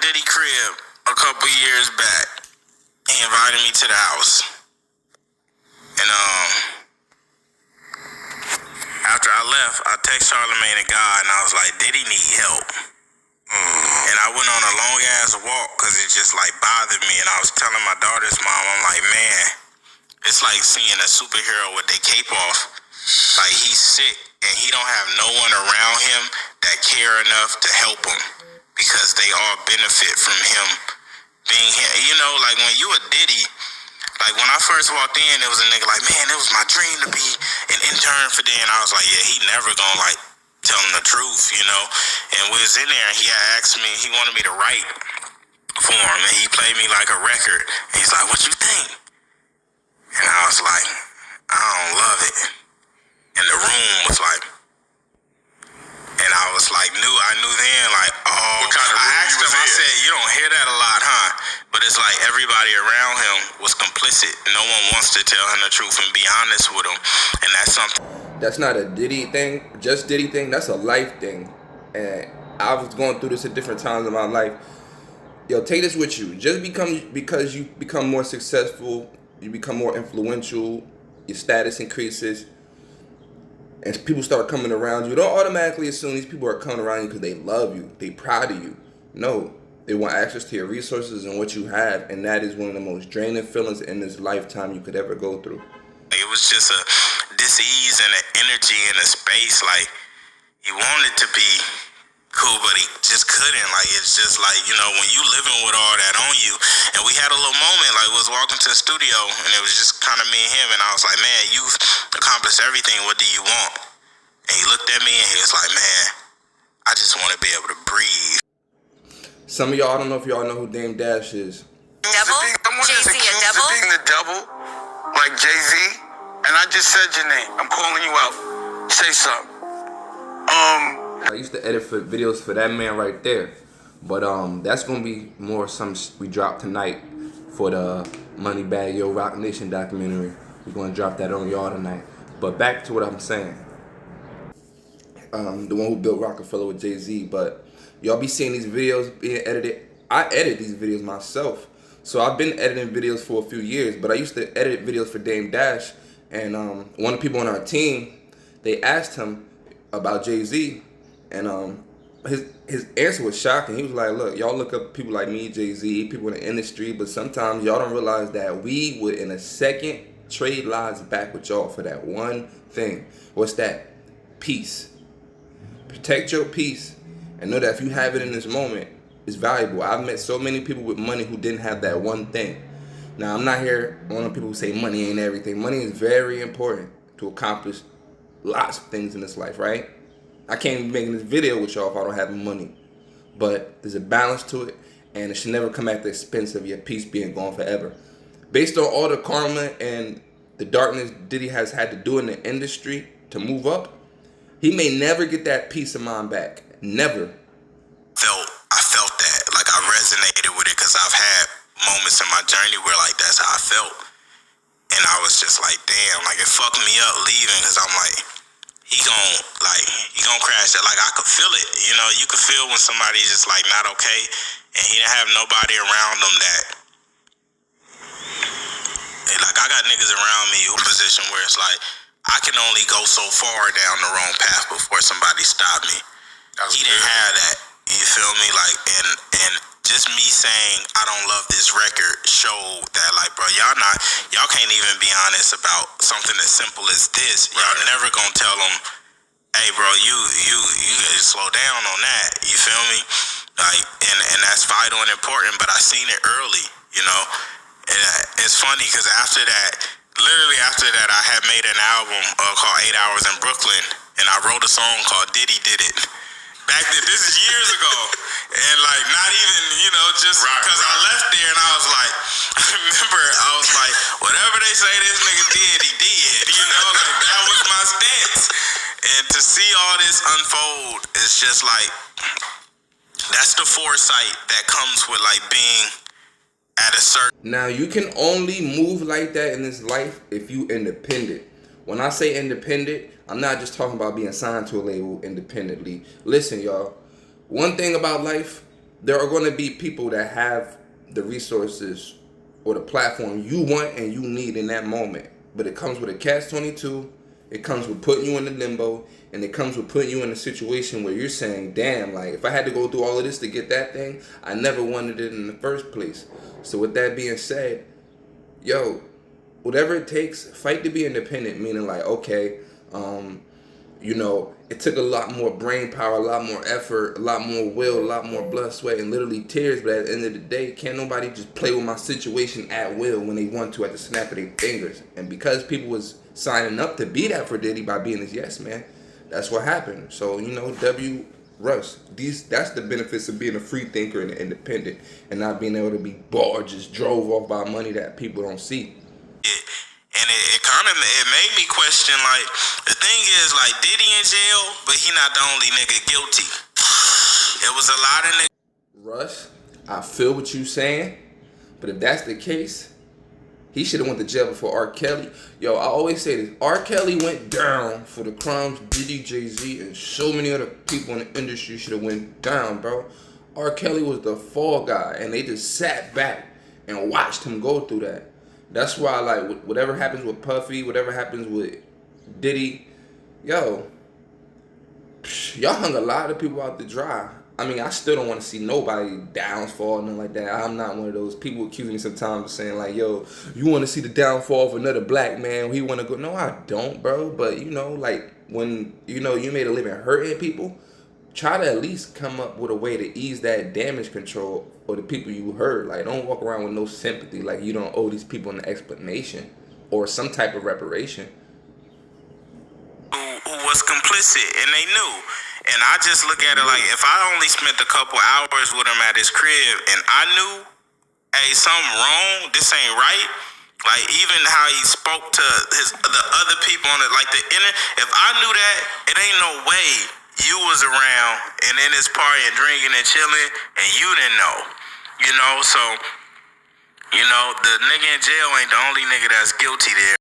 Diddy crib a couple years back. He invited me to the house. And after I left, I text Charlamagne Tha God and I was like, Diddy need help. And I went on a long ass walk because it just like bothered me. And I was telling my daughter's mom, I'm like, man, it's like seeing a superhero with their cape off. Like, he's sick and he don't have no one around him that care enough to help him because they all benefit from him being him. You know, like when you a Diddy, like when I first walked in, it was a nigga like, man, it was my dream to be an intern for Diddy. And I was like, yeah, he never gonna like tell him the truth, you know. And we was in there and he had asked me, he wanted me to write for him, and he played me like a record. And he's like, what you think? And I was like, I don't love it. And the room was like, and I was like, I knew then, like, oh, what kind of room I asked him, I in? said, you don't hear that a lot, huh? But it's like everybody around him was complicit. No one wants to tell him the truth and be honest with him. And that's something. That's not a Diddy thing, just Diddy thing. That's a life thing. And I was going through this at different times in my life. Yo, take this with you. Just because you become more successful, you become more influential, your status increases, and people start coming around you, don't automatically assume these people are coming around you because they love you, they proud of you. No, they want access to your resources and what you have, and that is one of the most draining feelings in this lifetime you could ever go through. It was just a dis-ease and an energy and a space. Like, he wanted to be cool, but he just couldn't. Like, it's just like, you know, when you living with all that on you. And we had a little moment, like, we was walking to the studio, and it was just kind of me and him, and I was like, man, you've accomplished everything. What do you want? And he looked at me, and he was like, man, I just want to be able to breathe. Some of y'all, I don't know if y'all know who Dame Dash is. Devil? Jay-Z a devil? Being the devil, like Jay-Z, and I just said your name. I'm calling you out. Say something. I used to edit for videos for that man right there, but that's gonna be more something we drop tonight for the Moneybagg Yo Rock Nation documentary. We're gonna drop that on y'all tonight. But back to what I'm saying. The one who built Rockefeller with Jay-Z, but y'all be seeing these videos being edited. I edit these videos myself, so I've been editing videos for a few years. But I used to edit videos for Dame Dash, and one of the people on our team, they asked him about Jay-Z. And his answer was shocking. He was like, look, y'all look up people like me, Jay-Z, people in the industry, but sometimes y'all don't realize that we would in a second trade lives back with y'all for that one thing. What's that? Peace. Protect your peace and know that if you have it in this moment, it's valuable. I've met so many people with money who didn't have that one thing. Now, I'm not here one of the people who say money ain't everything. Money is very important to accomplish lots of things in this life, right? I can't be making this video with y'all if I don't have money. But there's a balance to it, and it should never come at the expense of your peace being gone forever. Based on all the karma and the darkness Diddy has had to do in the industry to move up, he may never get that peace of mind back. Never. I felt that. Like, I resonated with it because I've had moments in my journey where, like, that's how I felt. And I was just like, damn, like, it fucked me up leaving because I'm like, he gon' crash that. Like, I could feel it, you know. You could feel when somebody's just like not okay, and he didn't have nobody around him that. And like, I got niggas around me who position where it's like I can only go so far down the wrong path before somebody stop me. He didn't have that. You feel me? Like, and just me saying I don't love this record showed that, like, bro, y'all can't even be honest about something as simple as this. Y'all never gonna tell them, hey, bro, you gotta slow down on that. You feel me? Like, and that's vital and important. But I seen it early, you know. And it's funny because literally after that, I had made an album called 8 Hours in Brooklyn, and I wrote a song called Diddy Did It. Back then, this is years ago, and like not even, you know, just because I left there and I was like, remember, I was like, whatever they say this nigga did, he did, you know, like that was my stance. And to see all this unfold, it's just like, that's the foresight that comes with like being at a certain. Now, you can only move like that in this life if you independent. When I say independent, I'm not just talking about being signed to a label independently. Listen, y'all. One thing about life, there are going to be people that have the resources or the platform you want and you need in that moment. But it comes with a catch-22. It comes with putting you in the limbo, and it comes with putting you in a situation where you're saying, damn, like, if I had to go through all of this to get that thing, I never wanted it in the first place. So with that being said, yo, whatever it takes, fight to be independent, meaning like, okay, you know, it took a lot more brain power, a lot more effort, a lot more will, a lot more blood, sweat, and literally tears. But at the end of the day, can't nobody just play with my situation at will when they want to at the snap of their fingers. And because people was signing up to be that for Diddy by being his yes man, that's what happened. So, you know, Russ, that's the benefits of being a free thinker and independent and not being able to be bought or just drove off by money that people don't see. And it kind of made me question, like, the thing is, like, Diddy in jail, but he not the only nigga guilty. It was a lot of niggas. Russ, I feel what you saying, but if that's the case, he should have went to jail before R. Kelly. Yo, I always say this. R. Kelly went down for the crimes Diddy, Jay-Z, and so many other people in the industry should have went down, bro. R. Kelly was the fall guy, and they just sat back and watched him go through that. That's why, like, whatever happens with Puffy, whatever happens with Diddy, yo, y'all hung a lot of people out to dry. I mean, I still don't want to see nobody downfall, nothing like that. I'm not one of those people accusing me sometimes of saying, like, yo, you want to see the downfall of another black man, he want to go. No, I don't, bro. But, you know, like, when, you know, you made a living hurting people, try to at least come up with a way to ease that damage control for the people you hurt. Like, don't walk around with no sympathy, like you don't owe these people an explanation or some type of reparation. Who was complicit, and they knew. And I just look at it like, if I only spent a couple hours with him at his crib, and I knew, hey, something wrong, this ain't right. Like, even how he spoke to the other people on it, like the inner. If I knew that, it ain't no way you was around and in this party and drinking and chilling, and you didn't know. You know, so, you know, the nigga in jail ain't the only nigga that's guilty there.